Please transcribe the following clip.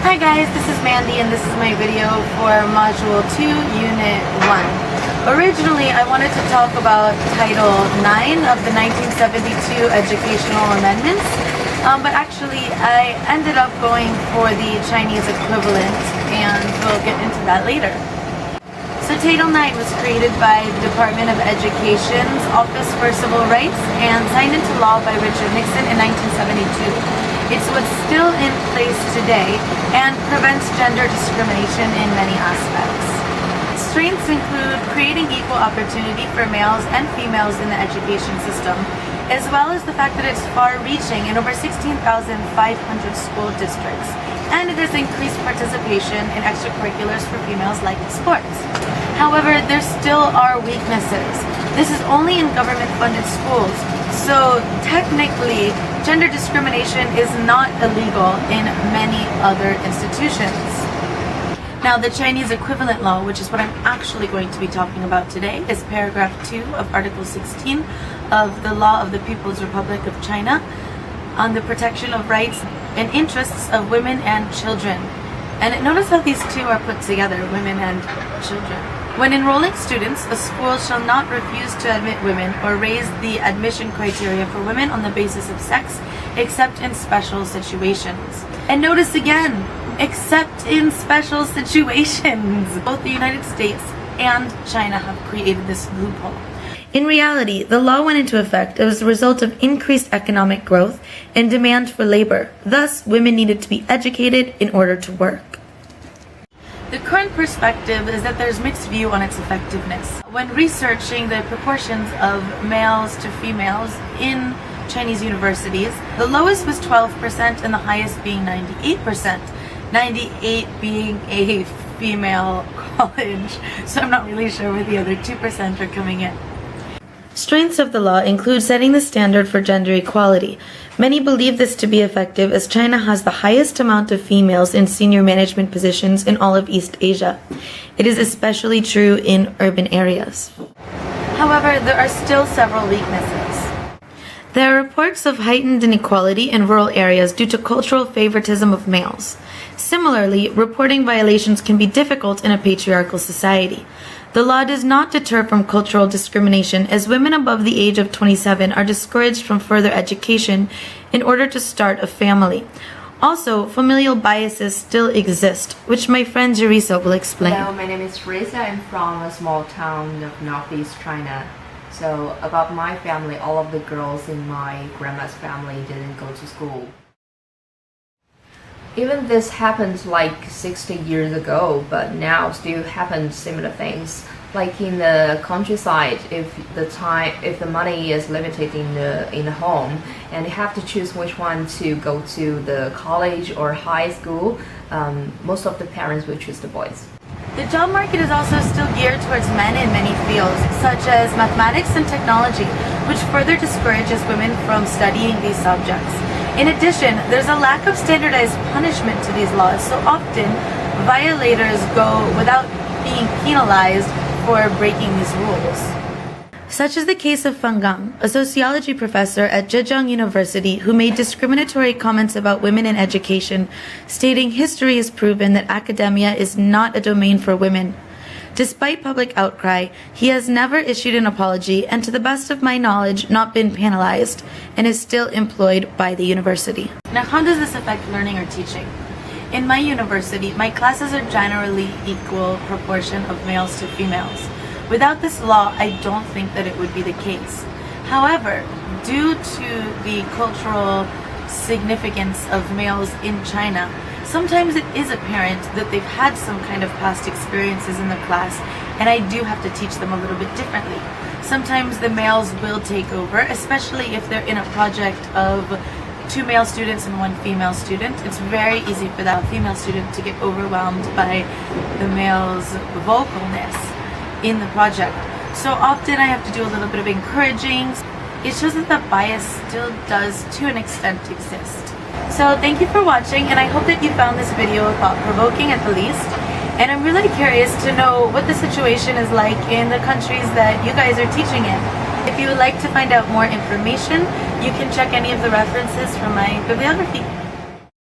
Hi guys, this is Mandy and this is my video for Module 2, Unit 1. Originally, I wanted to talk about Title 9 of the 1972 Educational Amendments, but actually I ended up going for the Chinese equivalent, and we'll get into that later. So Title 9 was created by the Department of Education's Office for Civil Rights and signed into law by Richard Nixon in 1972. It's what's still in place today and prevents gender discrimination in many aspects. Strengths include creating equal opportunity for males and females in the education system, as well as the fact that it's far-reaching in over 16,500 school districts, and it has increased participation in extracurriculars for females like sports. However, there still are weaknesses. This is only in government-funded schools, so technically, gender discrimination is not illegal in many other institutions. Now, the Chinese equivalent law, which is what I'm actually going to be talking about today, is paragraph 2 of Article 16 of the Law of the People's Republic of China on the protection of rights and interests of women and children. And notice how these two are put together, women and children. When enrolling students, a school shall not refuse to admit women or raise the admission criteria for women on the basis of sex, except in special situations. And notice again, except in special situations. Both the United States and China have created this loophole. In reality, the law went into effect as a result of increased economic growth and demand for labor. Thus, women needed to be educated in order to work. The current perspective is that there's mixed view on its effectiveness. When researching the proportions of males to females in Chinese universities, the lowest was 12% and the highest being 98%. 98 being a female college, so I'm not really sure where the other 2% are coming in. Strengths of the law include setting the standard for gender equality. Many believe this to be effective as China has the highest amount of females in senior management positions in all of East Asia. It is especially true in urban areas. However, there are still several weaknesses. There are reports of heightened inequality in rural areas due to cultural favoritism of males. Similarly, reporting violations can be difficult in a patriarchal society. The law does not deter from cultural discrimination, as women above the age of 27 are discouraged from further education in order to start a family. Also, familial biases still exist, which my friend Jerisa will explain. Hello, my name is Teresa. I'm from a small town of northeast China. So, about my family, all of the girls in my grandma's family didn't go to school. Even this happened like 60 years ago, but now still happen similar things. Like in the countryside, if the money is limited in the home, and you have to choose which one to go to the college or high school, most of the parents will choose the boys. The job market is also still geared towards men in many fields, such as mathematics and technology, which further discourages women from studying these subjects. In addition, there's a lack of standardized punishment to these laws, so often violators go without being penalized for breaking these rules. Such is the case of Feng Gang, a sociology professor at Zhejiang University who made discriminatory comments about women in education, stating history has proven that academia is not a domain for women. Despite public outcry, he has never issued an apology and, to the best of my knowledge, not been penalized, and is still employed by the university. Now, how does this affect learning or teaching? In my university, my classes are generally equal proportion of males to females. Without this law, I don't think that it would be the case. However, due to the cultural significance of males in China, sometimes it is apparent that they've had some kind of past experiences in the class, and I do have to teach them a little bit differently. Sometimes the males will take over, especially if they're in a project of 2 male students and 1 female student. It's very easy for that female student to get overwhelmed by the male's vocalness in the project. So often I have to do a little bit of encouraging. It shows that the bias still does, to an extent, exist. So thank you for watching, and I hope that you found this video thought-provoking at the least. And I'm really curious to know what the situation is like in the countries that you guys are teaching in. If you would like to find out more information, you can check any of the references from my bibliography.